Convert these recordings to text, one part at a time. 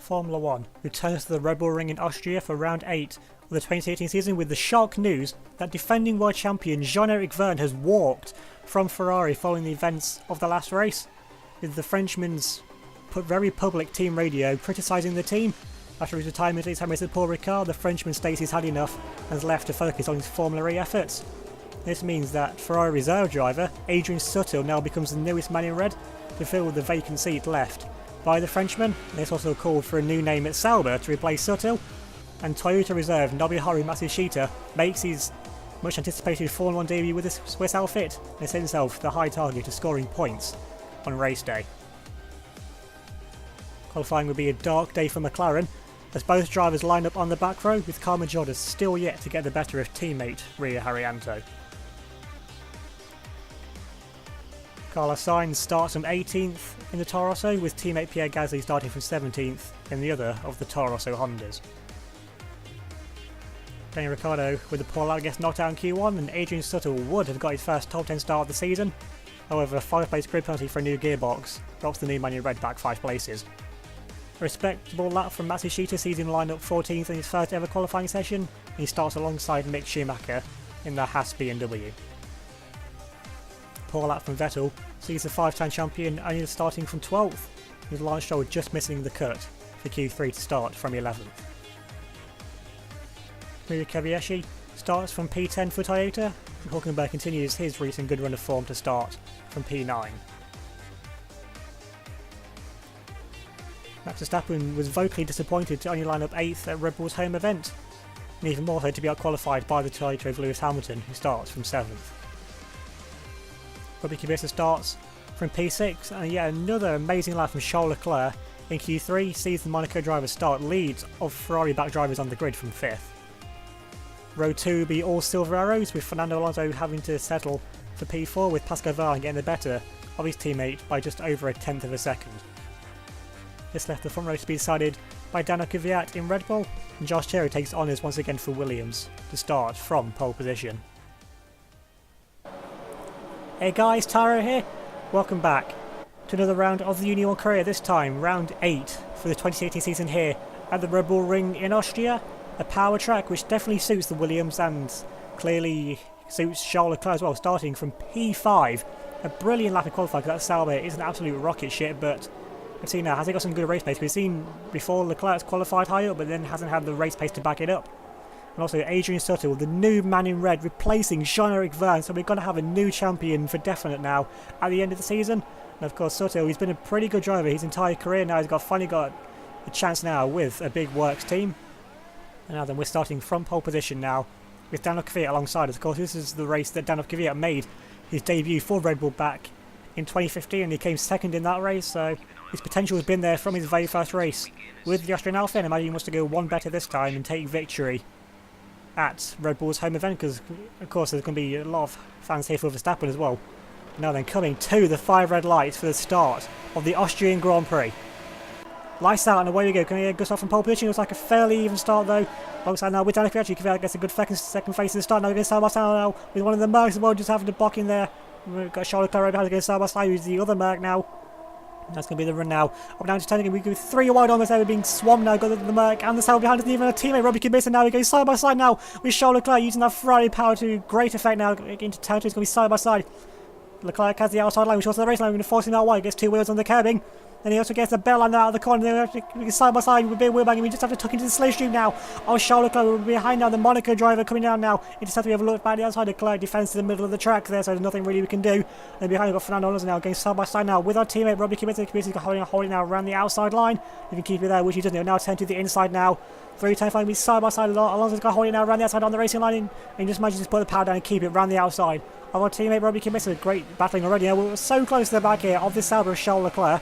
Formula 1 returns to the Red Bull Ring in Austria for round 8 of the 2018 season with the shock news that defending world champion Jean-Eric Vergne has walked from Ferrari following the events of the last race, with the Frenchman's very public team radio criticising the team. After his retirement at his home race at Paul Ricard, the Frenchman states he's had enough and has left to focus on his Formula E efforts. This means that Ferrari reserve driver Adrian Sutil now becomes the newest man in red to fill the vacant seat left by the Frenchman. There's also called for a new name at Sauber to replace Sutil, and Toyota reserve Nobuharu Matsushita makes his much anticipated Formula 1 debut with a Swiss outfit and set himself the high target of scoring points on race day. Qualifying will be a dark day for McLaren as both drivers line up on the back row, with Karma Jodas still yet to get the better of teammate Ria Haryanto. Carlos Sainz starts from 18th in the Toro Rosso, with teammate Pierre Gasly starting from 17th in the other of the Toro Rosso Hondas. Daniel Ricciardo with a pull out gets knocked out in Q1, and Adrian Sutil would have got his first top 10 start of the season. However, a 5-place grid penalty for a new gearbox drops the new man in red back 5 places. A respectable lap from Matsushita sees him line up 14th in his first ever qualifying session, and he starts alongside Mick Schumacher in the Haas BMW. Poor lap from Vettel sees the 5-time champion only starting from 12th, with Lance Stroll just missing the cut for Q3 to start from 11th. Miyu Kobayashi starts from P10 for Toyota, and Hülkenberg continues his recent good run of form to start from P9. Max Verstappen was vocally disappointed to only line up 8th at Red Bull's home event, and even more so to be outqualified by the Toyota of Lewis Hamilton, who starts from 7th. Robbie Kubica starts from P6, and yet another amazing lap from Charles Leclerc in Q3 sees the Monaco driver start leads of Ferrari back drivers on the grid from 5th. Row 2 will be all silver arrows, with Fernando Alonso having to settle for P4, with Pascal Wehrlein getting the better of his teammate by just over a tenth of a second. This left the front row to be decided by Daniel Kvyat in Red Bull, and Josh Cherry takes honours once again for Williams to start from pole position. Hey guys, Taro here. Welcome back to another round of the UniONE career, this time round 8 for the 2018 season here at the Red Bull Ring in Austria. A power track which definitely suits the Williams and clearly suits Charles Leclerc as well, starting from P5. A brilliant lap of qualifying, because that Sauber is an absolute rocket ship, but we've seen now, has he got some good race pace? We've seen before Leclerc's qualified high up, but then hasn't had the race pace to back it up. And also Adrian Sutil, the new man in red, replacing Jean-Eric Vergne, so we're going to have a new champion for definite now at the end of the season. And of course Sutil, he's been a pretty good driver his entire career now, he's finally got a chance now with a big works team. And now then, we're starting from pole position now with Daniel Kvyat alongside us. Of course, this is the race that Daniel Kvyat made his debut for Red Bull back in 2015, and he came second in that race, so his potential has been there from his very first race with the Austrian Alpha, and I imagine he wants to go one better this time and take victory at Red Bull's home event, because of course there's going to be a lot of fans here for Verstappen as well. Now then, coming to the 5 red lights for the start of the Austrian Grand Prix. Lights out and away we go. Can we get off from pole position? It was like a fairly even start though. Alongside now with Daniel Kvyat, Kvyat gets a good second face to the start. Now we're going side by side now with one of the Mercs as well, just having to block in there. We've got Charles Leclerc right behind, going side by side with the other Merc now. That's going to be the run now. Up down to turning, we go 3 wide almost there. We're being swamped now. Got the Merc and the Sauber behind us, and even a teammate Robbie Kubica now. We go side by side now with Charles Leclerc using that Ferrari power to great effect now. Into turn 2, it's going to be side by side. Leclerc has the outside line, which was the race line. We're going to force him out wide. Gets 2 wheels on the curbing. Then he also gets the bell line out of the corner. Then we can side by side with a bit of wheelbanging. We just have to tuck into the slipstream now. Oh, Charles Leclerc will be behind now. The Monaco driver coming down now. It just has to have a look back the outside. Leclerc defends to the middle of the track there, so there's nothing really we can do. And behind we've got Fernando Alonso now going side by side now with our teammate Robbie Kubica. Kubica's holding now around the outside line. You can keep it there, which he doesn't. He'll now turn to the inside now. 3-10-5 be side by side. Alonso's got holding now around the outside on the racing line, and just manages to put the power down and keep it around the outside. Our teammate Robbie Kubica, great battling already. Now we're so close to the back here of this Sauber of Charles Leclerc.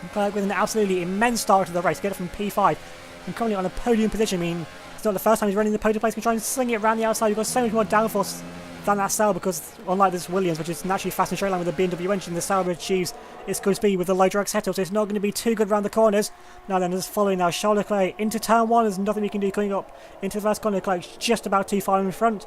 Leclerc with an absolutely immense start to the race, get it from P5 and currently on a podium position. I mean, it's not the first time he's running the podium place. We try and sling it around the outside. We've got so much more downforce than that Sauber, because unlike this Williams, which is naturally fast and straight line with the BMW engine, the Sauber achieves its good speed with the low drag setup, so it's not going to be too good around the corners. Now then, just following now Charles Leclerc into turn 1, there's nothing we can do coming up into the first corner. Leclerc's just about too far in front.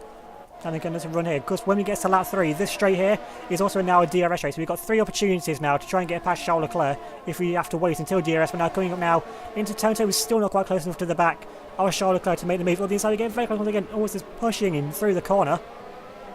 And again, there's a run here. Of course, when we get to lap 3, this straight here is also now a DRS race. So we've got 3 opportunities now to try and get past Charles Leclerc if we have to wait until DRS. We're now coming up now into turn 2. We're still not quite close enough to the back of Charles Leclerc to make the move up the inside again. Very close once again. Almost just pushing him through the corner.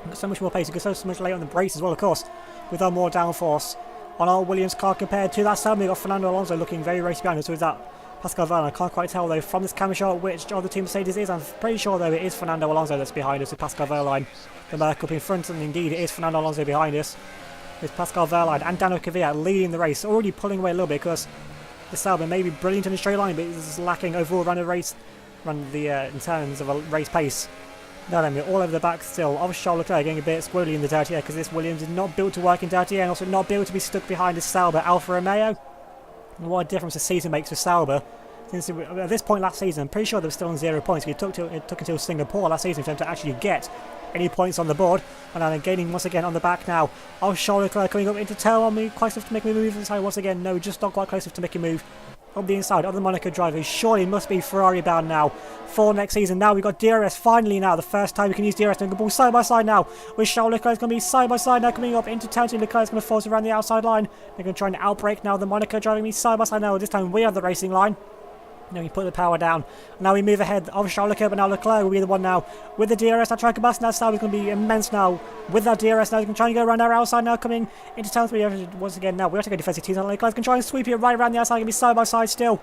We've got so much more pace. We've got so much late on the brakes as well, of course, with our more downforce on our Williams car compared to that side. We've got Fernando Alonso looking very race behind us. So is that Pascal Wehrlein? I can't quite tell though from this camera shot which of the two Mercedes is. I'm pretty sure though it is Fernando Alonso that's behind us with Pascal Wehrlein the Merc up in front, and indeed it is Fernando Alonso behind us with Pascal Wehrlein and Daniel Kvyat leading the race, already pulling away a little bit because the Sauber may be brilliant in the straight line but is lacking overall in terms of a race pace. Now then, we're all over the back still of Charles Leclerc, getting a bit squirrely in the dirty air because this Williams is not built to work in dirty air and also not built to be stuck behind a Sauber Alfa Romeo. And what a difference the season makes for Sauber. Since at this point last season, I'm pretty sure they were still on 0 points. It took until Singapore last season for them to actually get any points on the board. And now they're gaining once again on the back now of Charles Leclerc coming up into tail on me, quite enough to make me move inside once again. No, just not quite close enough to make a move on the inside of the Monaco driver, who surely must be Ferrari bound now for next season. Now we've got DRS finally now, the first time we can use DRS. They're going to ball side by side now with Charles Leclerc. Is going to be side by side now coming up into turn 2. Leclerc is going to force around the outside line. They're going to try and outbrake now the Monaco driving me side by side now. This time we have the racing line. Now we put the power down. Now we move ahead of Charles Leclerc, but now Leclerc will be the one now with the DRS. Now trying to combust. Now Sauber is going to be immense now with that DRS. Now he's going to try and go around our outside now coming into turn 3 once again. Now we have to go defensive teams. Leclerc can try and sweep it right around the outside. Going to be side by side still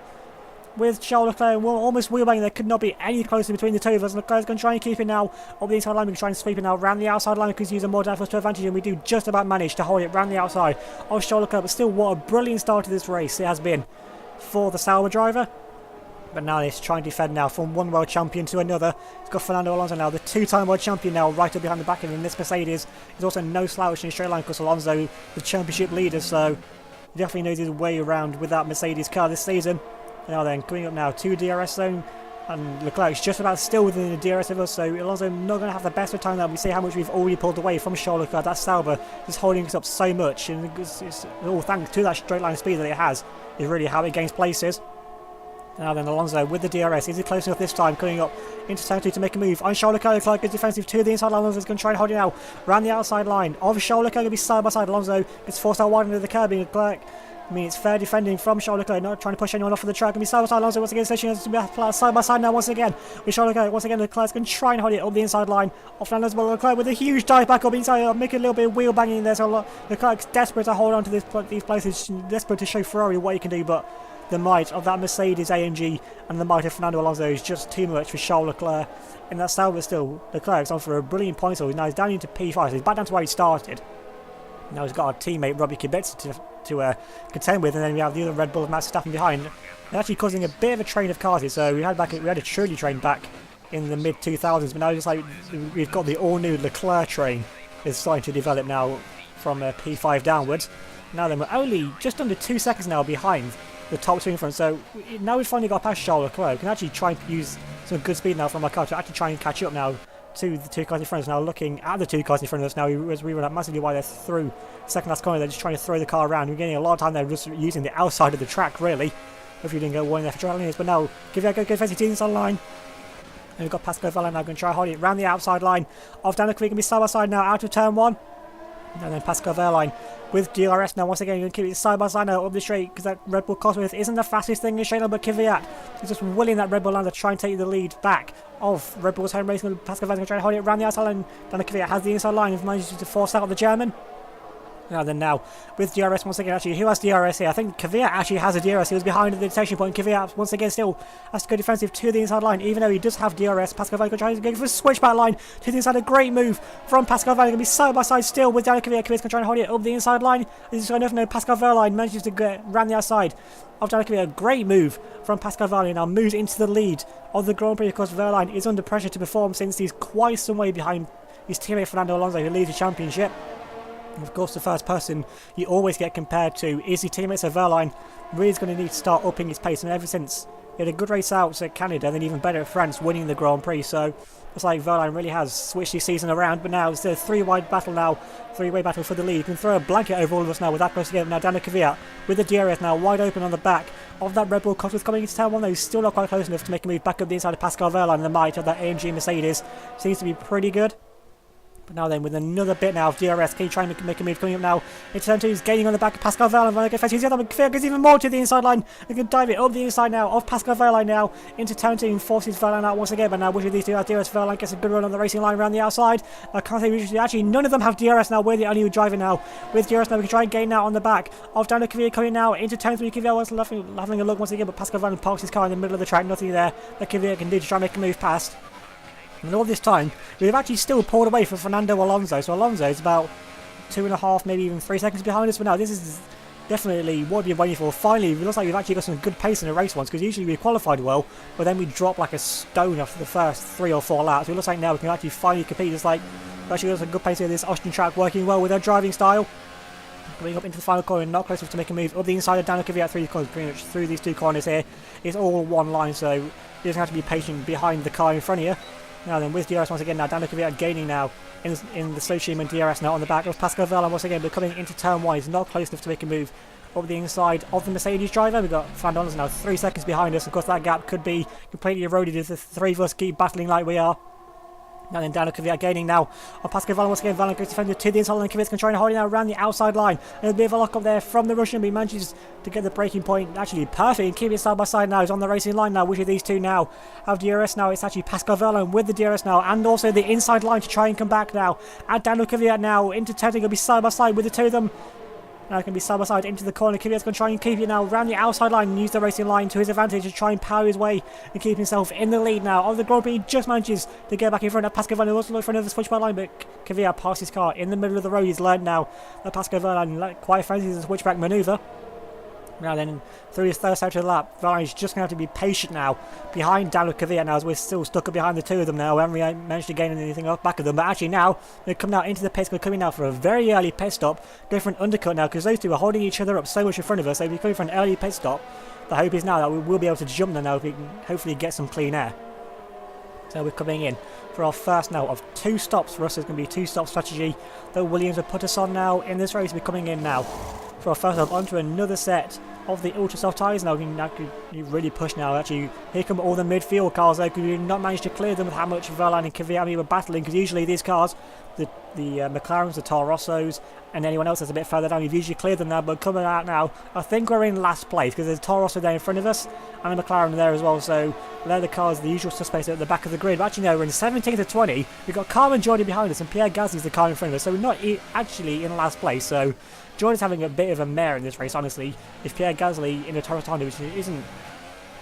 with Charles Leclerc, almost wheelbanging. There could not be any closer between the two of us. Leclerc's going to try and keep it now up the inside line. We can try and sweep it now around the outside line because using more downforce to advantage, and we do just about manage to hold it around the outside of Charles Leclerc. But still, what a brilliant start to this race it has been for the Sauber driver. But now he's trying to defend now from one world champion to another. He's got Fernando Alonso now, the 2-time world champion now, right up behind the back of him. This Mercedes is also no slouch in straight line because Alonso, the championship leader, so he definitely knows his way around with that Mercedes car this season. Now then, coming up now to DRS zone, and Leclerc's just about still within the DRS of us, so Alonso not going to have the best of time now. We see how much we've already pulled away from Charles Leclerc. That Sauber is holding us up so much, and it's all thanks to that straight line speed that it has, is really how it gains places. Now then, Alonso with the DRS. Is he close enough this time? Coming up into turn 2 to make a move on Charles Leclerc. Leclerc is defensive to the inside line. Alonso's going to try and hold it now around the outside line of Charles Leclerc. Going to be side by side. Alonso gets forced out wide into the curb. Leclerc, I mean, it's fair defending from Charles Leclerc, not trying to push anyone off of the track. Going to be side by side. Alonso once again stationing side by side now once again with Charles Leclerc. Once again, Leclerc's going to try and hold it up the inside line of Fernando Alonso. Leclerc with a huge dive back up inside, making a little bit of wheel banging there. So Leclerc's desperate to hold on to these places, desperate to show Ferrari what he can do, but the might of that Mercedes AMG and the might of Fernando Alonso is just too much for Charles Leclerc. And that Sauber still, Leclerc's on for a brilliant point, so now he's down into P5, so he's back down to where he started. Now he's got our teammate Robbie Kubica to contend with, and then we have the other Red Bull of Max Verstappen behind. They're actually causing a bit of a train of cars here, so we had a truly train back in the mid-2000s, but now it's like we've got the all-new Leclerc train is starting to develop now from P5 downwards. Now then, we're only just under 2 seconds now behind the top two in front, so now we've finally got past Charles Leclerc. We can actually try and use some good speed now from our car to actually try and catch up now to the two cars in front of us. Now looking at the two cars in front of us now, as we run up massively wide there through second last corner, they're just trying to throw the car around. We're getting a lot of time there just using the outside of the track really. Hopefully we didn't go one there for trial lanes, but now give it a good defensive team inside line. And we've got Pascal Wehrlein now going to try hold it around the outside line of Daniel Kvyat. Going to be side by side now out of turn 1. And then Pascal Wehrlein with DRS now once again going to keep it side by side now up the straight because that Red Bull Cosworth isn't the fastest thing in the straight line, but Kvyat is just willing that Red Bull line to try and take the lead back of Red Bull's home racing. Pascal Wehrlein going to try and hold it around the outside line. Daniel Kvyat has the inside line and manages to force out the German. Now with DRS once again, actually, who has DRS here? I think Kvyat actually has a DRS. He was behind at the detection point. Kvyat once again still has to go defensive to the inside line, even though he does have DRS. Pascal Wehrlein trying to go for a switchback line to the inside. A great move from Pascal Wehrlein. Going to be side by side still with Daniel Kvyat. Kvyat's going to try and hold it up the inside line. This is enough. No, Pascal Wehrlein manages to get around the outside of Daniel Kvyat. A great move from Pascal Wehrlein. Now moves into the lead of the Grand Prix because Wehrlein is under pressure to perform since he's quite some way behind his teammate Fernando Alonso, who leads the championship. And of course, the first person you always get compared to is your teammate, so Wehrlein really is going to need to start upping his pace. And ever since he had a good race out at Canada, then even better at France, winning the Grand Prix. So it's like Wehrlein really has switched his season around. But now it's a three-way battle for the lead. You can throw a blanket over all of us now with that close together. Now Daniel Kvyat with the DRS now wide open on the back of that Red Bull Cosworth coming into turn 1, though he's still not quite close enough to make a move back up the inside of Pascal Wehrlein. And the might of that AMG Mercedes seems to be pretty good. But now then, with another bit now of DRS, can you try and make a move coming up now? Into turn 2, he's gaining on the back of Pascal Wehrlein. He's the other one, goes even more to the inside line. We can dive it up the inside now, off Pascal Wehrlein now, into turn 2 and forces Wehrlein out once again. But now, which of these two have DRS? Wehrlein gets a good run on the racing line around the outside. I can't say actually, none of them have DRS now. We're the only driver now with DRS now. We can try and gain now on the back of Daniel Kvyat coming now into turn 3. Kvyat was having a look once again, but Pascal Wehrlein parks his car in the middle of the track. Nothing there that Kvyat can do to try and make a move past. And all this time, we've actually still pulled away from Fernando Alonso. So Alonso is about 2.5, maybe even 3 seconds behind us. But now this is definitely what we've been waiting for. Finally, it looks like we've actually got some good pace in the race once, because usually we qualified well, but then we drop like a stone after the first 3 or 4 laps. So it looks like now we can actually finally compete. It's like we've actually got some good pace here. This Austrian track working well with our driving style. Going up into the final corner, not close enough to make a move. Up the inside of Daniel Kvyat through the corners, pretty much through these 2 corners here. It's all one line, so you just have to be patient behind the car in front of you. Now then, with DRS once again now, Daniel Kvyat gaining now in the slow stream and DRS now on the back of Pascal Wehrlein once again, but coming into turn 1, he's not close enough to make a move up the inside of the Mercedes driver. We've got Fernando Alonso now 3 seconds behind us. Of course, that gap could be completely eroded if the 3 of us keep battling like we are. Now then, Daniel Kvyat gaining now on Pascal Wehrlein once again. Wehrlein goes defender to the inside line. Kvyat's going to try and hold it now around the outside line. And a bit of a lock up there from the Russian, but he manages to get the braking point actually perfect and keep it side by side now. He's on the racing line now. Which of these two now have DRS now? It's actually Pascal Wehrlein with the DRS now, and also the inside line to try and come back now. At Daniel Kvyat now into turn, going to be side by side with the 2 of them. Now it's going to be side by side into the corner. Kvyat's going to try and keep it now around the outside line and use the racing line to his advantage to try and power his way and keep himself in the lead now. On the Grand Prix, just manages to get back in front of Pascal Wehrlein. Also look for another switchback line, but Kvyat passed his car in the middle of the road. He's learned now that Pascal Wehrlein quite fancies the switchback manoeuvre. Now then, through his third sector of the lap, Wehrlein is just going to have to be patient now behind Daniel Kvyat now, as we're still stuck behind the 2 of them now. We haven't really managed to gain anything off back of them, but actually now they come now into the pits. Going to come in now for a very early pit stop, go for an undercut now, because those 2 are holding each other up so much in front of us. So if we're coming for an early pit stop, the hope is now that we will be able to jump them now if we can hopefully get some clean air. So we're coming in for our first now of 2 stops. For us, there's going to be a 2-stop strategy that Williams have put us on now in this race. We're coming in now for our first stop onto another set of the ultra soft tyres. Now you really push now. Actually, here come all the midfield cars though, because we did not manage to clear them with how much Wehrlein and Kvyat were battling, because usually these cars, the McLarens, the Toro Rossos, and anyone else that's a bit further down, you've usually cleared them now. But coming out now, I think we're in last place, because there's a Toro Rosso there in front of us and a McLaren there as well. So they're the cars, the usual suspects at the back of the grid. But actually no, we're in 17th to 20. We've got Carmen Jordan behind us and Pierre Gasly's the car in front of us, so we're not actually in last place. So Jordan's having a bit of a mare in this race, honestly. If Pierre Gasly in a Toro Rosso, which isn't,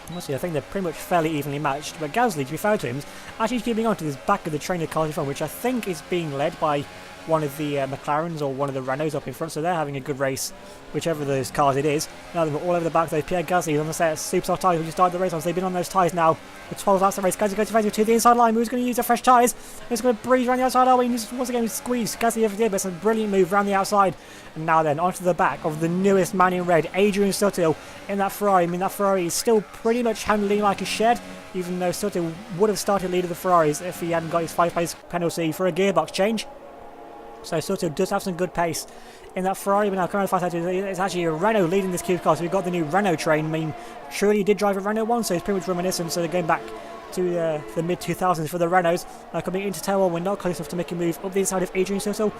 honestly, I think they're pretty much fairly evenly matched. But Gasly, to be fair to him, is actually keeping on to this back of the trainer car in front, which I think is being led by one of the McLarens or one of the Renaults up in front, so they're having a good race, whichever of those cars it is. Now they're all over the back though. Pierre Gasly on the set of super soft tyres, who just started the race on, so they've been on those tyres now for 12 laps of the race. Gasly goes to the inside line, who's going to use the fresh tyres. He's going to breeze around the outside. Oh, he's once again squeezed. Gasly over there, but it's a brilliant move around the outside. And now then, onto the back of the newest man in red, Adrian Sutil, in that Ferrari. I mean, that Ferrari is still pretty much handling like a shed, even though Sutil would have started leading the Ferraris if he hadn't got his 5-place penalty for a gearbox change. So Sutil does have some good pace in that Ferrari, but now currently it's actually a Renault leading this Q car. So we've got the new Renault train. I mean, surely he did drive a Renault one, so it's pretty much reminiscent. So they're going back to the mid-2000s for the Renaults. Coming into turn 1, we're not close enough to make a move up the inside of Adrian Sutil.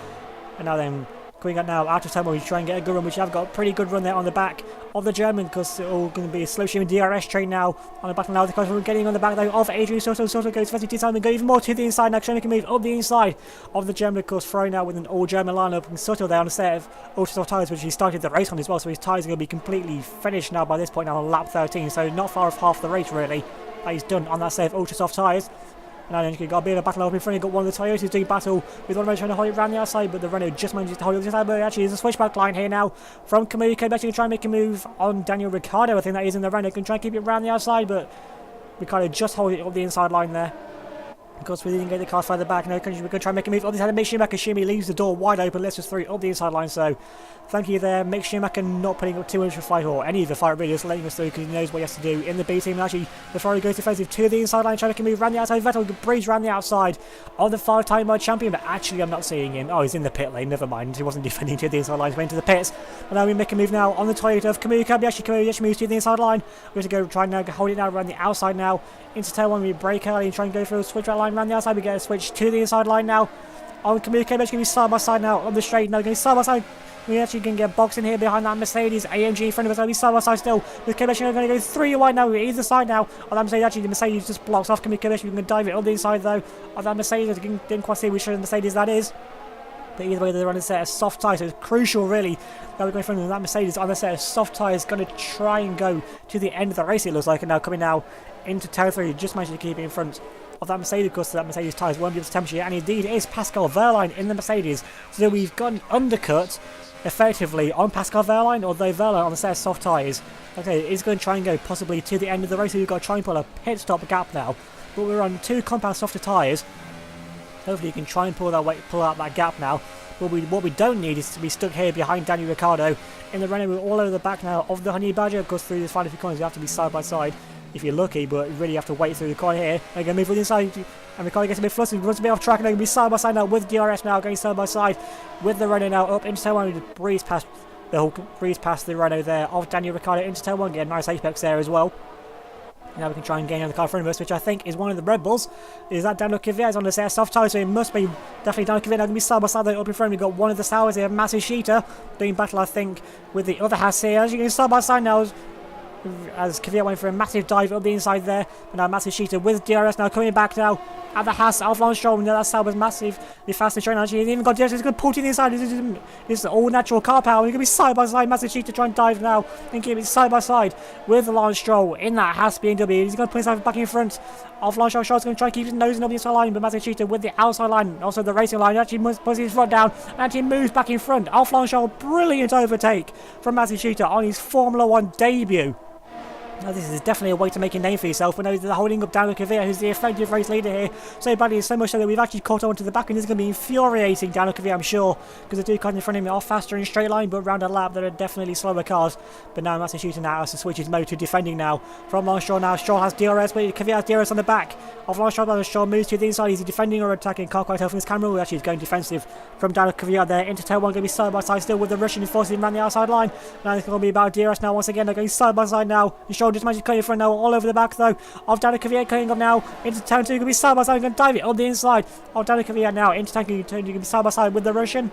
And now then, going up now out of turn 1, we try and get a good run, which have got a pretty good run there on the back of the German, because it's all going to be a slow streaming DRS train now on the back now. The cars we're getting on the back though of Adrian Sutil. Sutil goes first to inside and go even more to the inside now, trying to make a move up the inside of the German, of course, throwing out with an all German lineup, and Sutil there on a set of ultra soft tyres, which he started the race on as well, so his tyres are going to be completely finished now by this point now on lap 13, so not far off half the race really that he's done on that set of ultra soft tyres. Now then, you've got a bit of a battle up in front. You've got one of the Toyotas doing battle with one of them trying to hold it around the outside, but the Renault just manages to hold it on the outside. But actually, there's a switchback line here now from Kamui. Actually going to try and make a move on Daniel Ricciardo. I think that is in the Renault. Can try and keep it around the outside, but Ricciardo just hold it up the inside line there. Of course, we didn't get the car further back. No, we're going to try and make a move up the inside. Mick Schumacher. Schumi leaves the door wide open, lets us through up the inside line. So, thank you there, Mick Schumacher, not putting up too much of a fight, or any of the fight really, just letting us through because he knows what he has to do in the B team. And actually, the Ferrari goes defensive to the inside line, trying to move around the outside. Vettel breeze around the outside of the 5-time world champion, but actually, I'm not seeing him. Oh, he's in the pit lane. Never mind. He wasn't defending to the inside line. He went to the pits. And now we make a move now on the Toyota of Kamui. Kamui moves to the inside line. We have to go try and now hold it now around the outside now. Into turn 1, we break early and try and go through a switch right line around the outside. We get a switch to the inside line now. On communication, going to be side by side now on the straight. No, going side by side. We actually can get boxed in here behind that Mercedes. AMG in front of us, going to be side by side still. With Commission going to go 3 wide now, either side now. On that Mercedes, actually, the Mercedes just blocks off Commission. We can dive it on the inside though. On that Mercedes, didn't quite see which Mercedes that is. But either way, they're on a set of soft tyres, so it's crucial really that we're going in front of that Mercedes on a set of soft tyres, going to try and go to the end of the race, it looks like, and now coming now into territory, just managed to keep it in front of that Mercedes, because that Mercedes tyres won't be able to temperature, and indeed it is Pascal Wehrlein in the Mercedes, so we've got an undercut effectively on Pascal Wehrlein, although Wehrlein on the set of soft tyres, okay, is going to try and go possibly to the end of the race, so we've got to try and pull a pit stop gap now, but we're on 2 compound softer tyres. Hopefully you can try and pull out that gap now. But what we don't need is to be stuck here behind Daniel Ricciardo in the Renault. We're all over the back now of the Honey Badger. Of course, through this final few corners, you have to be side by side if you're lucky, but you really have to wait through the corner here. They're going to move to the inside, and Ricciardo gets a bit flustered, runs a bit off track, and they're going to be side by side now with DRS now, going side by side with the Renault now up into turn 1. We just breeze past the Renault there of Daniel Ricciardo into turn 1, get a nice apex there as well. Now we can try and gain on the car in front of us, which I think is one of the Red Bulls. Is that Daniel Kvyat on the set of soft tyres, so it must be definitely Daniel Kvyat. Now going to be side by side there up in front. We've got one of the Sauers here, Massive Sheeta, doing battle, I think, with the other Haas here. As you can side by side now, as Kvyat went for a massive dive up the inside there. But now Massive Sheeta with DRS now coming back now at the Haas of Lance Stroll. Now that Sauer's massive, the fastest train. Actually, he's even got DRS. He's going to pull to the inside. This is all natural car power. He's going to be side by side. Massive Sheeta trying to dive now and keep it side by side with Lance Stroll in that Haas BMW. He's going to put himself back in front of Lance Stroll. Stroll's going to try and keep his nose up the inside line, but Massive Sheeta with the outside line, also the racing line, actually puts his foot down and actually moves back in front of Lance Stroll. Brilliant overtake from Massive Sheeta on his Formula 1 debut. Now this is definitely a way to make a name for yourself, but now they're holding up Daniel Kvyat, who's the effective race leader here, so badly, so much so that we've actually caught on to the back, and this is going to be infuriating Daniel Kvyat, I'm sure, because the two cars in front of him are faster in straight line, but round a lap there are definitely slower cars. But now Massive Sheeta now has to switch his mode to defending now from Lance Stroll. Now Stroll has DRS, but Kvyat has DRS on the back of Lance Stroll. Stroll moves to the inside. Is he defending or attacking? Can't quite tell from this camera. Well, actually he's going defensive from Daniel Kvyat there into turn 1, going to be side by side still with the Russian, forcing him around the outside line. Now it's going to be about DRS now once again. They're going side by side now, and Stroll just managed to cut in front now, all over the back though of Daniel Kvyat, coming up now into turn 2, going to be side by side, going to dive it on the inside of Daniel Kvyat now into turn 2, going to be side by side with the Russian.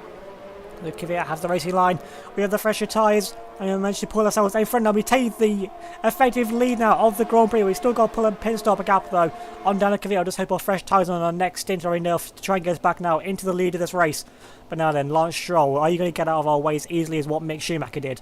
The Kvyat has the racing line, we have the fresher tyres, and we managed to pull ourselves in front now. We take the effective lead now of the Grand Prix. We've still got to pull a pit stop gap though on Daniel Kvyat. I'll just hope our fresh tyres on our next stint are enough to try and get us back now into the lead of this race. But now then, Lance Stroll, are you going to get out of our way as easily as what Mick Schumacher did?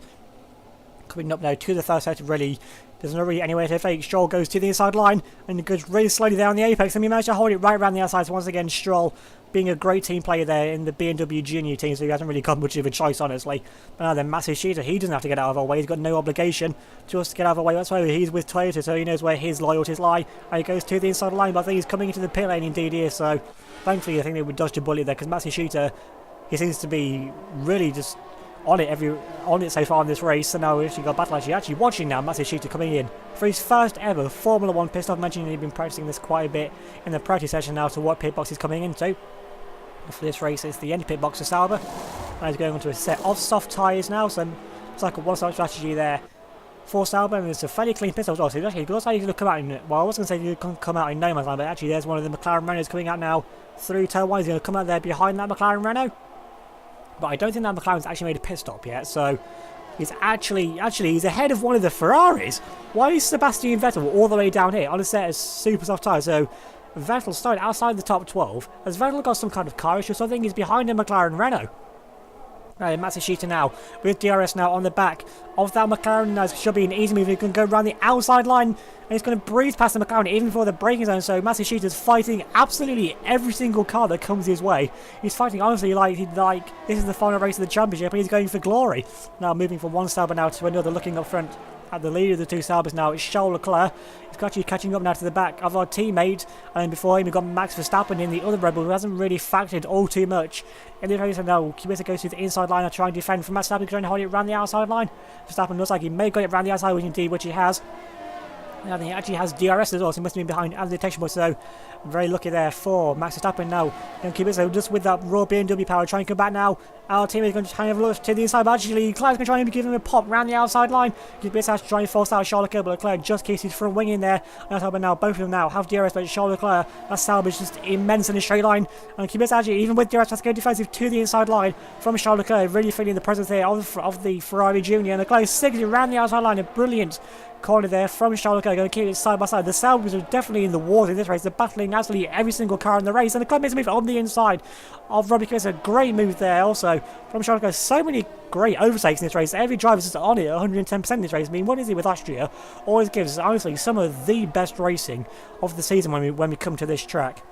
Coming up now to the third sector, really, there's not really anywhere to fake. Stroll goes to the inside line and goes really slowly there on the apex, and we managed to hold it right around the outside. So once again, Stroll being a great team player there in the BMW Junior team, so he hasn't really got much of a choice, honestly. But now then, Massive Sheeta, he doesn't have to get out of our way. He's got no obligation to us to get out of our way whatsoever. He's with Toyota, so he knows where his loyalties lie. And he goes to the inside line, but I think he's coming into the pit lane indeed here. So thankfully, I think they would dodge a bullet there, because Massive Sheeta, he seems to be really just on it so far in this race. So now we've actually got battle actually watching now Massive Sheeta coming in for his first ever Formula 1 pit stop. I mentioned he'd been practicing this quite a bit in the practice session now to what pit box he's coming into. For this race, it's the end pit box for Sauber, and he's going onto a set of soft tyres now, so it's like a one-stop strategy there for Sauber, and it's a fairly clean pit stop as well. So it actually looks like he's going to come out in, well, I was going to say he's going to come out in no man's land, but actually there's one of the McLaren Renaults coming out now through turn 1. He's going to come out there behind that McLaren Renault, but I don't think that McLaren's actually made a pit stop yet, so he's actually he's ahead of one of the Ferraris. Why is Sebastian Vettel all the way down here on a set of super soft tyres? So Vettel started outside the top 12. Has Vettel got some kind of car issue or something? He's behind a McLaren Renault. Massive Sheeta now with DRS now on the back of that McLaren. Now it should be an easy move. He can go around the outside line, and he's going to breeze past the McLaren even before the braking zone. So Massive Sheeta's fighting absolutely every single car that comes his way. He's fighting honestly like this is the final race of the championship, and he's going for glory. Now moving from one Sauber now to another, looking up front at the leader of the two Saubers now is Charles Leclerc. He's actually catching up now to the back of our teammate, and then before him we've got Max Verstappen in the other Red Bull, who hasn't really factored all too much in the race. And now Kvyat goes to the inside line and try and defend from Verstappen, trying to hold it around the outside line. Verstappen looks like he may have got it around the outside, which he has. I think he actually has DRS as well, so he must have been behind as the detection point, so very lucky there for Max Verstappen now. Going to keep it so just with that raw BMW power, trying to come back now. Our team is going to try and have a look to the inside, but actually Leclerc's going to try and give him a pop round the outside line. He's has to try and force out Charles Leclerc, but Leclerc just keeps his front wing in there. And now both of them now have DRS, but Charles Leclerc, that salvage just immense in a straight line. And Kibitz actually, even with DRS, has to go defensive to the inside line from Charles Leclerc, really feeling the presence there of the Ferrari Junior. And Leclerc sigs it around the outside line, a brilliant corner there from Charles Leclerc, going to keep it side by side. The Saubers are definitely in the wars in this race. They're battling absolutely every single car in the race, and the club makes a move on the inside of Robbie Kubica. A great move there also from Charles Leclerc. So many great overtakes in this race. Every driver's just on it 110% in this race. I mean, what is it with Austria? Always gives honestly some of the best racing of the season when we come to this track.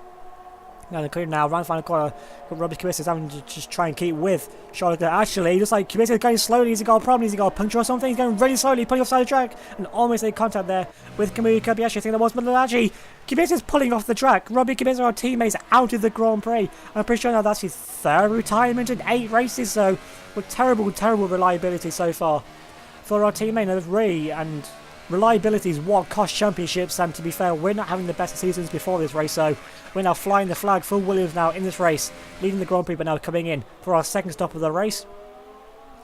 Now they're clear now, around the final corner, Robbie Kubica is having to just try and keep with Charles Leclerc. Actually, just like Kubica is going slowly, has he got a problem, has he got a puncture or something? He's going really slowly, pulling offside the track, and almost made contact there with Kamui Kobayashi, I think that was, but actually, Kubica is pulling off the track. Robbie Kubica, our teammates, out of the Grand Prix. I'm pretty sure now that's his third retirement in 8 races, so with terrible, terrible reliability so far for our teammate, really, and reliability is what cost championships, and to be fair, we're not having the best seasons before this race, so we're now flying the flag for Williams now in this race, leading the Grand Prix, but now coming in for our second stop of the race.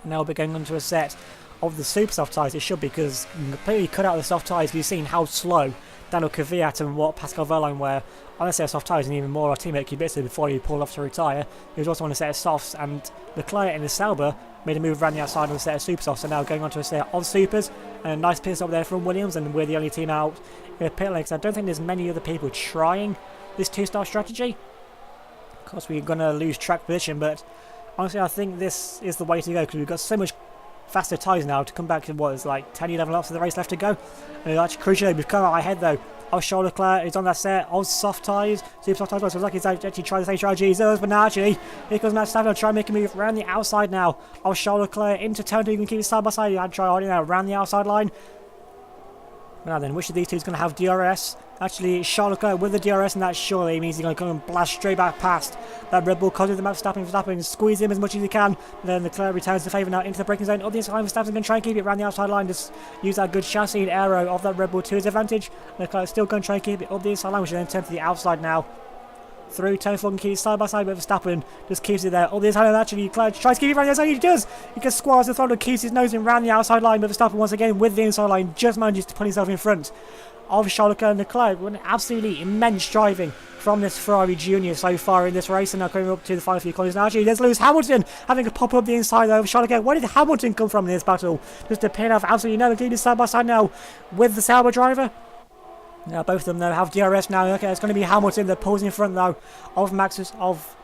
And now we're going on to a set of the super soft tyres. It should be, because completely cut out the soft tyres. We've seen how slow Daniel Kvyat and what Pascal Wehrlein were on a set of soft tyres, and even more our teammate Kubica before he pulled off to retire. He was also on a set of softs, and Leclerc and the Sauber made a move around the outside on a set of super softs, and now going on to a set of supers, and a nice pit stop there from Williams, and we're the only team out in the pit lane, because I don't think there's many other people trying this 2-star strategy. Of course, we're going to lose track position, but honestly, I think this is the way to go, because we've got so much faster tyres now to come back to what is like 10-11 laps of the race left to go. And actually, crucially, we've come out ahead though. Charles Leclerc is on that set of soft tyres, super soft tyres, so it's like he's actually tried the same strategy as us, but now actually, here comes Max Verstappen, try and make a move around the outside now of Charles Leclerc into turn 2, you can keep it side by side, you had to try hard now around the outside line. Now then, which of these two is going to have DRS? Actually, Charles Leclerc with the DRS, and that surely means he's going to come and blast straight back past that Red Bull, causing the Max Verstappen, squeeze him as much as he can. And then Leclerc returns the favour now into the braking zone. The inside, Verstappen's going to try and keep it around the outside line, just use that good chassis and aero of that Red Bull to his advantage. Leclerc's still going to try and keep it up the inside line, which will then turn to the outside now. Through turn 4 and keep side by side, but Verstappen just keeps it there. All this time, actually, Leclerc tries to keep it around the outside. He does. He gets squares the throttle, keeps his nose in around the outside line, but Verstappen once again with the inside line just manages to put himself in front of Charles Leclerc and Leclerc. An absolutely immense driving from this Ferrari Junior so far in this race, and now coming up to the final few corners. Now actually, there's Lewis Hamilton having a pop up the inside of Charles Leclerc. Where did Hamilton come from in this battle? Just to pin off absolutely no, leading side by side now with the Sauber driver. Now both of them now have DRS now. Okay, it's going to be Hamilton that pulls in front though of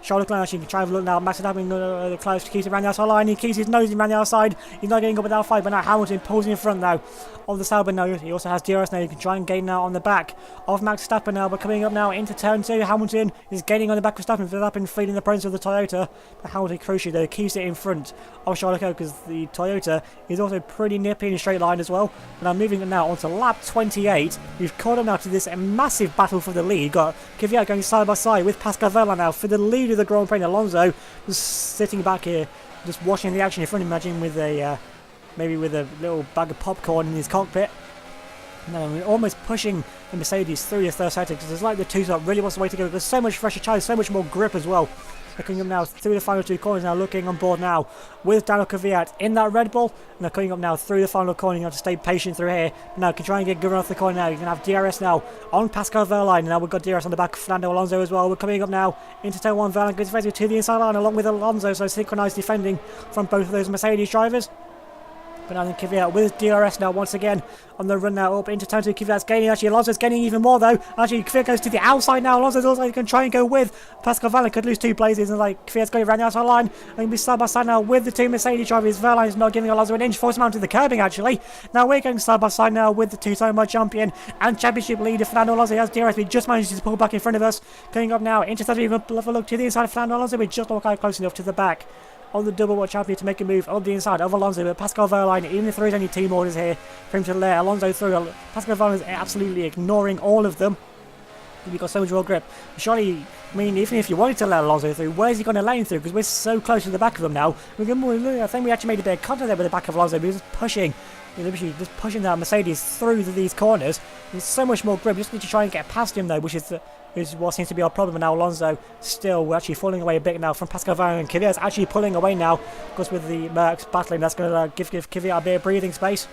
Charles Leclerc. Actually, you can try and have a look now. Max Verstappen Leclerc keeps it around the outside line. He keeps his nose around the outside. He's not getting up without fight, but now Hamilton pulls in front now of the Sauber now. He also has DRS now. You can try and gain now on the back of Max Verstappen now. But coming up now into turn 2, Hamilton is gaining on the back of Verstappen feeling the presence of the Toyota. But Hamilton crucially though keeps it in front of Charles Leclerc, because the Toyota is also pretty nippy in a straight line as well. And I'm moving now onto lap 28. We've caught up now to this massive battle for the lead. Got Kvyat going side by side with Pascal Wehrlein now for the lead of the Grand Prix. And Alonso just sitting back here, just watching the action in front of him, imagine with a maybe with a little bag of popcorn in his cockpit. No, we're almost pushing the Mercedes through the third sector, because it's like the 2-stop really wants the way to go. There's so much fresher tyres, so much more grip as well. Coming up now through the final 2 corners, now looking on board now with Daniel Kvyat in that Red Bull. Now coming up now through the final corner, you have to stay patient through here. Now can try and get good off the corner now. You can have DRS now on Pascal Wehrlein. Now we've got DRS on the back of Fernando Alonso as well. We're coming up now into turn 1. Wehrlein gets to the inside line along with Alonso, so synchronised defending from both of those Mercedes drivers. But I think Kvyat with DRS now once again on the run now up into turn 2. Kvyat's gaining. Actually, Alonso's gaining even more though. Actually, Kvyat goes to the outside now. Alonso's also going to try and go with Pascal Wehrlein. Could lose 2 places, and like Kvyat's going around the outside line. And going to be side by side now with the 2 Mercedes drivers. Wehrlein is not giving Alonso an inch, forcing him out to the curbing actually. Now we're going side by side now with the 2-time world champion and championship leader Fernando Alonso. He has DRS, but he just manages to pull back in front of us. Coming up now into turn 3. Have a look to the inside of Fernando Alonso. We just not quite close enough to the back on the double world champion to make a move on the inside of Alonso, but Pascal Wehrlein, even if there is any team orders here for him to let Alonso through, Pascal Wehrlein is absolutely ignoring all of them. We've got so much real grip. Surely, I mean, even if you wanted to let Alonso through, where's he going to let him through? Because we're so close to the back of him now. I think we actually made a bit of contact there with the back of Alonso. We're just pushing, just pushing that Mercedes through these corners. There's so much more grip. We just need to try and get past him, though, which is what seems to be our problem. And now Alonso still, we're actually falling away a bit now from Pascal Wehrlein, and Kvyat's actually pulling away now, because with the Mercs battling, that's going to give Kvyat a bit of breathing space.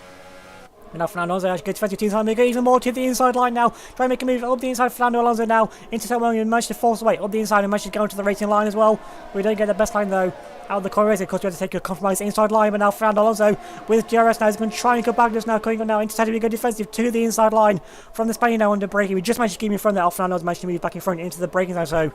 And now Fernando Alonso actually gets defensive team time. We go even more to the inside line now. Try and make a move up the inside. Fernando Alonso now into Sutil, and managed to force away up the inside and managed to go into the racing line as well. We don't get the best line though out of the corner, because we have to take a compromise inside line. But now Fernando Alonso with DRS now is going to try and go back. Just now going on now into technically good defensive to the inside line from the Spaniard now under braking. We just managed to keep him in front there. Fernando's managed to move back in front into the braking zone. So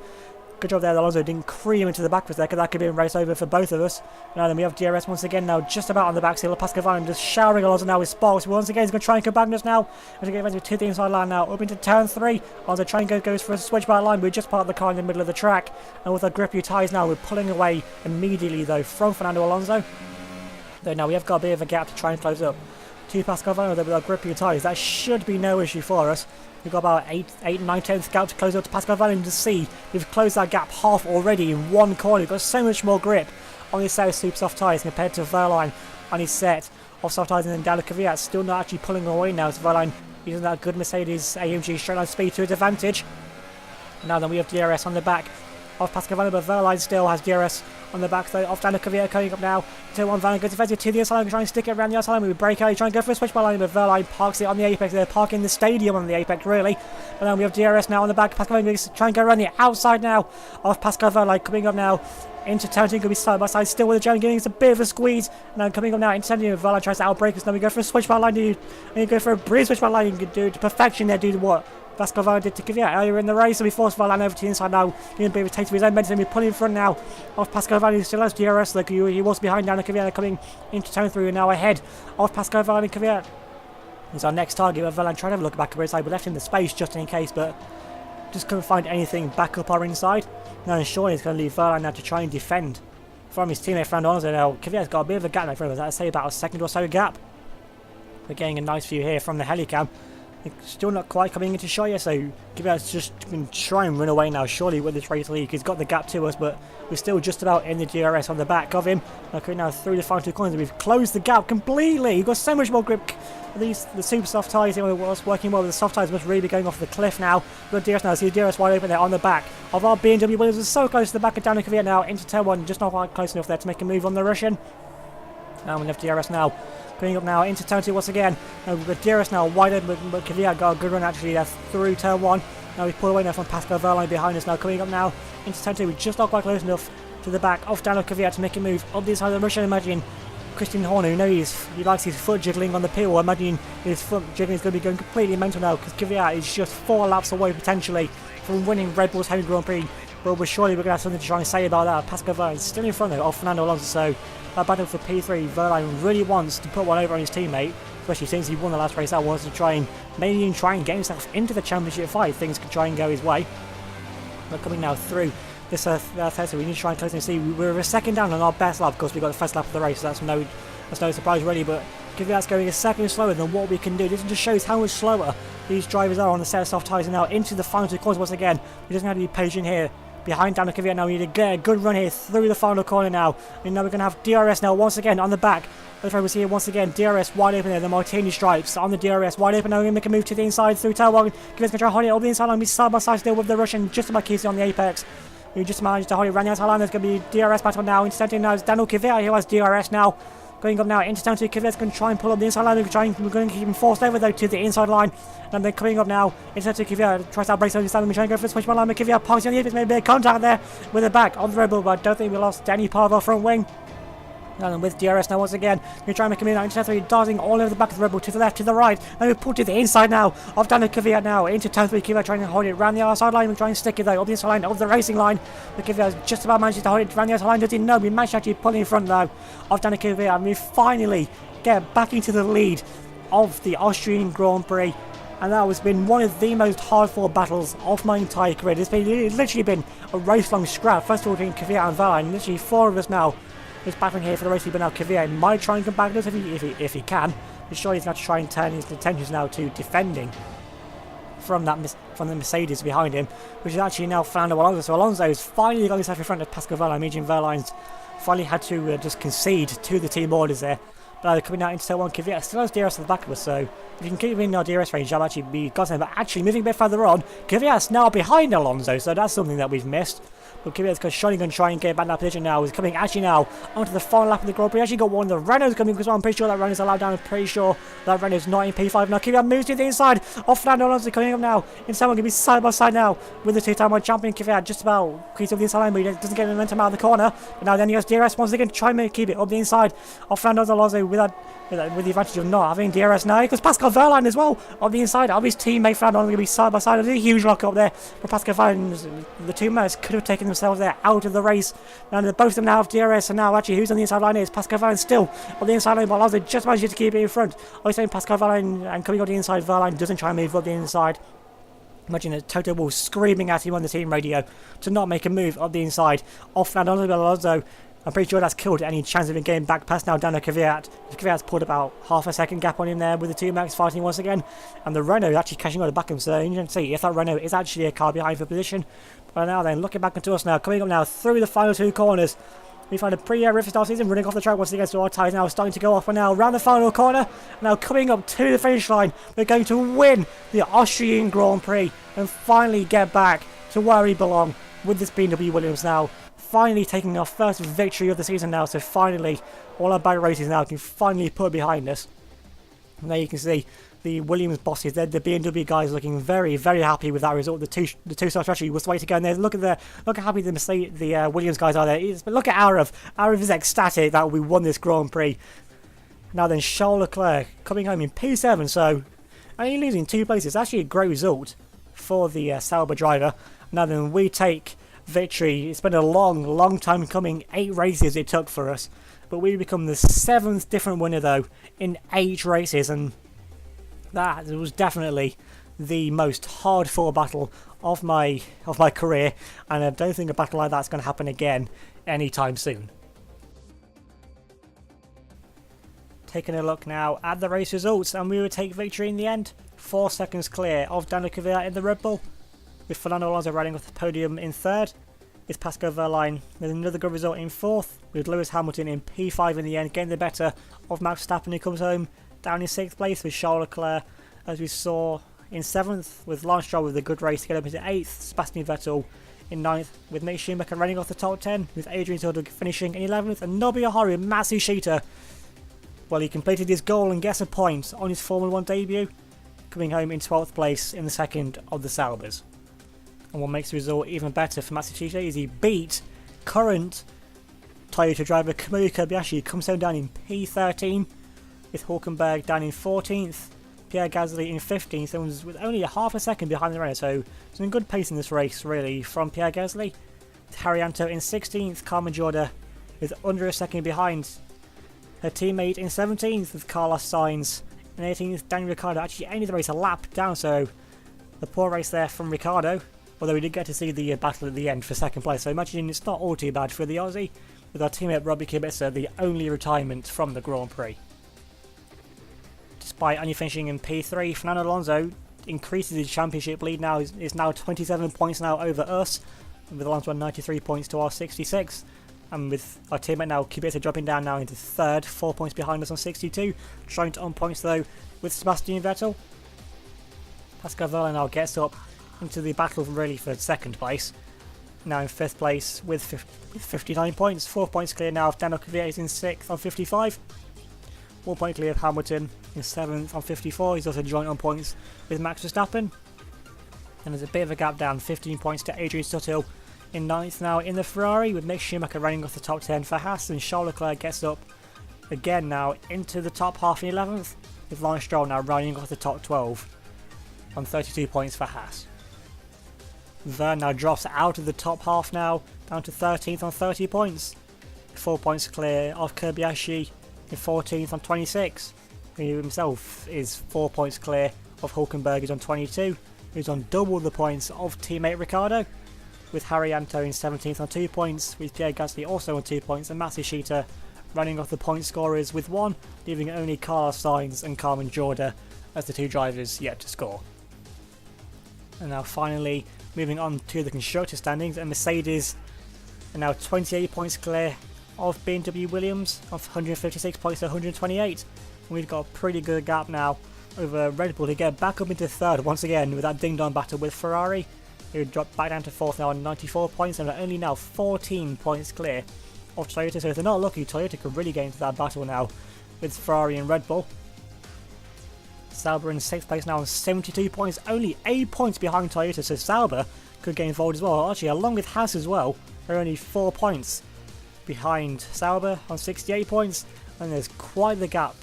good job there. Alonso didn't cream into the backwards there, because that could be a race over for both of us. Now then we have DRS once again now just about on the back seal. Pascal Wehrlein just showering Alonso now with sparks. Once again he's going to try and come back just now. As we get to the inside line now, up into turn 3. Alonso trying to goes for a switch by line. We're just part of the car in the middle of the track. And with our grippy tyres now, we're pulling away immediately though from Fernando Alonso. Though now we have got a bit of a gap to try and close up to Pascal Wehrlein with our grippy tyres. That should be no issue for us. We've got about 8, 9 tenths gap to close up to Pascal Wehrlein. To see we've closed that gap half already in one corner. We've got so much more grip on his set of super soft tyres compared to Wehrlein on his set of soft tyres, and then Daniel Kvyat still not actually pulling away now. So Wehrlein using that good Mercedes AMG straight line speed to his advantage. Now then we have DRS on the back of Pascal Wehrlein, but Wehrlein still has DRS on the back though of Daniel Kvyat coming up now. So one Wehrlein goes defensive to the inside line, trying to stick it around the outside line. We break out, trying to go for a switch by line, but Wehrlein parks it on the apex. They're parking the stadium on the apex really. But now we have DRS now on the back. Pascal Wehrlein trying to go around the outside now of Pascal Wehrlein, coming up now into turn 2, could be side by side still with the German, giving us a bit of a squeeze. Now coming up now into turn 2, Wehrlein tries to outbreak us. Now we go for a switch by line, dude. And you go for a breeze switch by line. You can do to perfection there, dude. What Pascal Wehrlein did to Kvyat earlier in the race, so we forced Wehrlein over to the inside now, getting a bit of a taste of his own medicine. We put in front now of Pascal Wehrlein, who still has DRS. Look, he was behind Daniel Kvyat coming into turn 3, and now ahead of Pascal Wehrlein and Kvyat. He's our next target. Wehrlein trying to have a look back at his side. We left him the space just in case, but just couldn't find anything back up our inside. Now and surely it's going to leave Wehrlein now to try and defend from his teammate Fernando Alonso. Now Kvyat's got a bit of a gap in front of us. I'd say about a second or so gap. We're getting a nice view here from the helicam. Still not quite coming into shot yet, so Kvyat's just going to try and run away now, surely, with this race lead. He's got the gap to us, but we're still just about in the DRS on the back of him. Okay, now through the final 2 corners, we've closed the gap completely. You've got so much more grip. The super soft tyres, it was working well, but the soft tyres must really be going off the cliff now. We've got DRS now, see DRS wide open there on the back of our BMW Williams. Is so close to the back of Daniel Kvyat now, into turn 1, just not quite close enough there to make a move on the Russian. Now we have DRS now. Coming up now into turn 2 once again. Now we've got DRS now wide open, but Kvyat got a good run actually there through turn 1. Now we pull away now from Pascal Wehrlein behind us now. Coming up now into turn 2, we're just not quite close enough to the back of Daniel Kvyat to make a move up the side of the Russian. Imagine Christian Horner, who knows he likes his foot jiggling on the peel. Imagine his foot jiggling is going to be going completely mental now, because Kvyat is just 4 laps away potentially from winning Red Bull's home Grand Prix. But surely we're going to have something to try and say about that. Pascal Wehrlein is still in front though of Fernando Alonso, so that battle for P3, Wehrlein really wants to put one over on his teammate, especially since he won the last race out. Wants to try and maybe even try and get himself into the championship fight. Things could try and go his way. We're coming now through this third, so we need to try and close and see. We're a second down on our best lap, of course. We got the first lap of the race, so that's no surprise really. But Kvyat's going a second slower than what we can do. This just shows how much slower these drivers are on the set of soft tyres. And now into the final 2 corners once again. He doesn't have to be patient here. Behind Daniel Kvyat now, we need to get a good run here through the final corner now. And now we're going to have DRS now once again on the back. We'll see here once again, DRS wide open there, the Martini stripes on the DRS wide open. Now we're going to make a move to the inside through turn 1. Kvyat's going to try and hold it over the inside line, be side by side still with the Russian, just about keys on the apex. We just managed to hold it around the outside line. There's going to be DRS battle now. Instead now is Daniel Kvyat who has DRS now. Going up now into turn 2, Kvyat's going to try and pull up the inside line. We're going to keep him forced over though to the inside line. And then coming up now into turn 2, Kvyat tries to outbreak on the inside line. We're trying to go for the switch by line, but Kvyat parks on the apex, made a bit of contact there with the back of the Red Bull, but I don't think we lost any part of our front wing. And with DRS now once again, we try and make a move now into turn 3, darting all over the back of the Red Bull to the left, to the right. And we pull to the inside now of Daniel Kvyat now into turn 3. Kvyat trying to hold it around the outside line. We're trying to stick it though up the inside line of the racing line. But Kvyat just about manages to hold it around the outside line. Does he know? We managed to actually pull in front now of Daniel Kvyat, and we finally get back into the lead of the Austrian Grand Prix. And that has been one of the most hard-fought battles of my entire career. It's literally been a race-long scrap. First of all, between Kvyat and Wehrlein. Literally 4 of us now is battling here for the race lead, but now Kvyat might try and come back to us if he can. But surely he's going to try and turn his attentions now to defending from the Mercedes behind him, which is actually now Fernando Alonso. So Alonso has finally got himself in front of Pascal Wehrlein. Imagine Wehrlein's finally had to just concede to the team orders there. They're coming out into turn 1. Kvyat still has DRS at the back of us, so if you can keep in our DRS range, that'll actually be godsend. But actually, moving a bit further on, Kvyat's now behind Alonso, so that's something that we've missed. But Kvyat's got shotgun and try and get back in that position now. He's coming actually now onto the final lap of the Grand Prix. Actually got one of the Renaults coming because I'm pretty sure that Renault's allowed down. I'm pretty sure that Renault's not in P5 now. Kvyat moves to the inside of Fernando Alonso coming up now. In someone going to be side by side now with the two-time world champion Kvyat just about creates up the inside line, but he doesn't get the momentum out of the corner. But now then he has DRS once again to try and keep it up the inside of Fernando Alonso with the advantage of not having DRS now. Because Pascal Wehrlein as well on the inside of his teammate Fernando Alonso going to be side by side. There's a huge lock up there for Pascal Wehrlein. The two men could have taken themselves there out of the race, and both of them now have DRS. And now actually who's on the inside line is Pascal Wehrlein still on the inside line, but Alonso just managed to keep it in front. I was saying Pascal Wehrlein, and coming on the inside, Wehrlein doesn't try and move up the inside. Imagine Toto Wolff screaming at him on the team radio to not make a move up the inside of Fernando Alonso. I'm pretty sure that's killed any chance of him getting back past now down to Kvyat. Kvyat's pulled about half a second gap on him there with the two Max fighting once again. And the Renault actually catching on the back of him, so you can see if that Renault is actually a car behind for position. But now then, looking back into us now, coming up now through the final two corners. We find a pre-riff start season running off the track once again, so our tyres now starting to go off. And now around the final corner, now coming up to the finish line, we're going to win the Austrian Grand Prix and finally get back to where we belong with this BMW Williams now. Finally taking our first victory of the season now, so finally all our bad races now can finally put behind us. And there you can see the Williams bosses, the BMW guys looking very, very happy with that result. The two-star strategy was the way to go. And there, look how happy the Williams guys are there. But look at Arav. Arav is ecstatic that we won this Grand Prix. Now then, Charles Leclerc coming home in P7, so only losing 2 places. Actually a great result for the Sauber driver. Now then, we take victory. It's been a long, long time coming. 8 races it took for us, but we become the 7th different winner though in 8 races, and that was definitely the most hard-fought battle of my career, and I don't think a battle like that's going to happen again anytime soon. Taking a look now at the race results, and we would take victory in the end. 4 seconds clear of Daniel Kvyat in the Red Bull, with Fernando Alonso riding off the podium in 3rd. It's Pascal Wehrlein with another good result in 4th, with Lewis Hamilton in P5 in the end, getting the better of Max Verstappen, who comes home down in 6th place, with Charles Leclerc, as we saw, in 7th, with Lance Stroll with a good race to get up into 8th, Sebastian Vettel in 9th, with Mick Schumacher running off the top 10, with Adrian Sutil finishing in 11th, and Nobia Hari and Matsushita, well, he completed his goal and gets a point on his Formula 1 debut, coming home in 12th place in the second of the Saubers. And what makes the result even better for Matsushita is he beat current Toyota driver Kamui Kobayashi, who comes home down in P13, with Hülkenberg down in 14th, Pierre Gasly in 15th, and was with only a half a second behind the runner, so some good pace in this race really from Pierre Gasly. With Haryanto in 16th, Carmen Jorda with under a second behind her teammate in 17th, with Carlos Sainz in 18th, Daniel Ricciardo actually ended the race a lap down, so the poor race there from Ricciardo, although we did get to see the battle at the end for 2nd place, so imagine it's not all too bad for the Aussie, with our teammate Robbie Kubica the only retirement from the Grand Prix. Despite only finishing in P3, Fernando Alonso increases his championship lead now, is now 27 points now over us, with Alonso on 93 points to our 66, and with our teammate now Kubica dropping down now into 3rd, 4 points behind us on 62, joint on points though with Sebastian Vettel. Pascal Wehrlein now gets up into the battle really for 2nd place, now in 5th place with 59 points, 4 points clear now of Daniel Kvyat is in 6th on 55, 1 point clear of Hamilton in 7th on 54, he's also joint on points with Max Verstappen, and there's a bit of a gap down, 15 points to Adrian Sutil in 9th now in the Ferrari, with Mick Schumacher running off the top 10 for Haas, and Charles Leclerc gets up again now into the top half in 11th, with Lance Stroll now running off the top 12 on 32 points for Haas. Verne now drops out of the top half now, down to 13th on 30 points, 4 points clear of Kobayashi in 14th on 26, who himself is 4 points clear of Hülkenberg, who's on 22, who's on double the points of teammate Ricciardo, with Haryanto in 17th on 2 points, with Pierre Gasly also on 2 points, and Matsushita running off the point scorers with 1, leaving only Carlos Sainz and Carmen Jorda as the 2 drivers yet to score. And now finally moving on to the constructor standings, and Mercedes are now 28 points clear of BMW Williams, of 156 points to 128. And we've got a pretty good gap now over Red Bull to get back up into third once again with that ding-dong battle with Ferrari. Who dropped back down to fourth now on 94 points and are only now 14 points clear of Toyota. So if they're not lucky, Toyota could really get into that battle now with Ferrari and Red Bull. Sauber in 6th place now on 72 points, only 8 points behind Toyota, so Sauber could get involved as well. Actually, along with Haas as well, they're only 4 points behind Sauber on 68 points, and there's quite the gap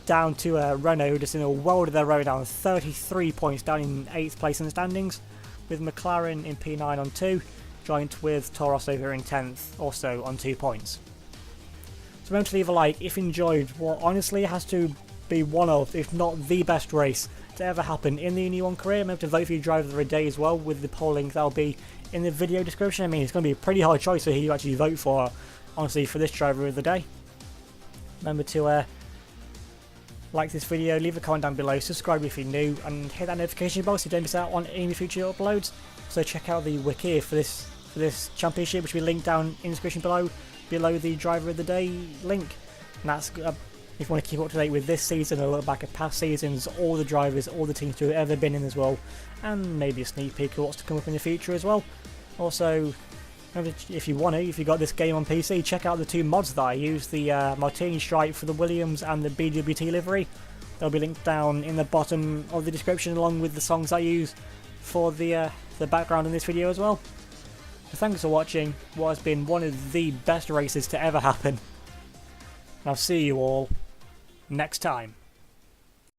down to Renault, just in a world of their own now on 33 points, down in 8th place in the standings, with McLaren in P9 on 2, joint with Toro Rosso here in 10th, also on 2 points. So remember to leave a like if you enjoyed what honestly has to be one of, if not the best race to ever happen in the UniONE career. Remember to vote for your driver of the day as well, with the poll link that'll be in the video description. I mean, it's going to be a pretty hard choice for who you actually vote for, honestly, for this driver of the day. Remember to like this video, leave a comment down below, subscribe if you're new, and hit that notification bell so you don't miss out on any future uploads. So check out the wiki for this championship, which will be linked down in the description below the driver of the day link. And that's if you want to keep up to date with this season, a look back at past seasons, all the drivers, all the teams who have ever been in as well, and maybe a sneak peek of what's to come up in the future as well. Also, if you want to, if you got this game on PC, check out the 2 mods that I use, the Martini Stripe for the Williams and the BWT livery. They'll be linked down in the bottom of the description, along with the songs I use for the background in this video as well. So thanks for watching what has been one of the best races to ever happen. And I'll see you all next time.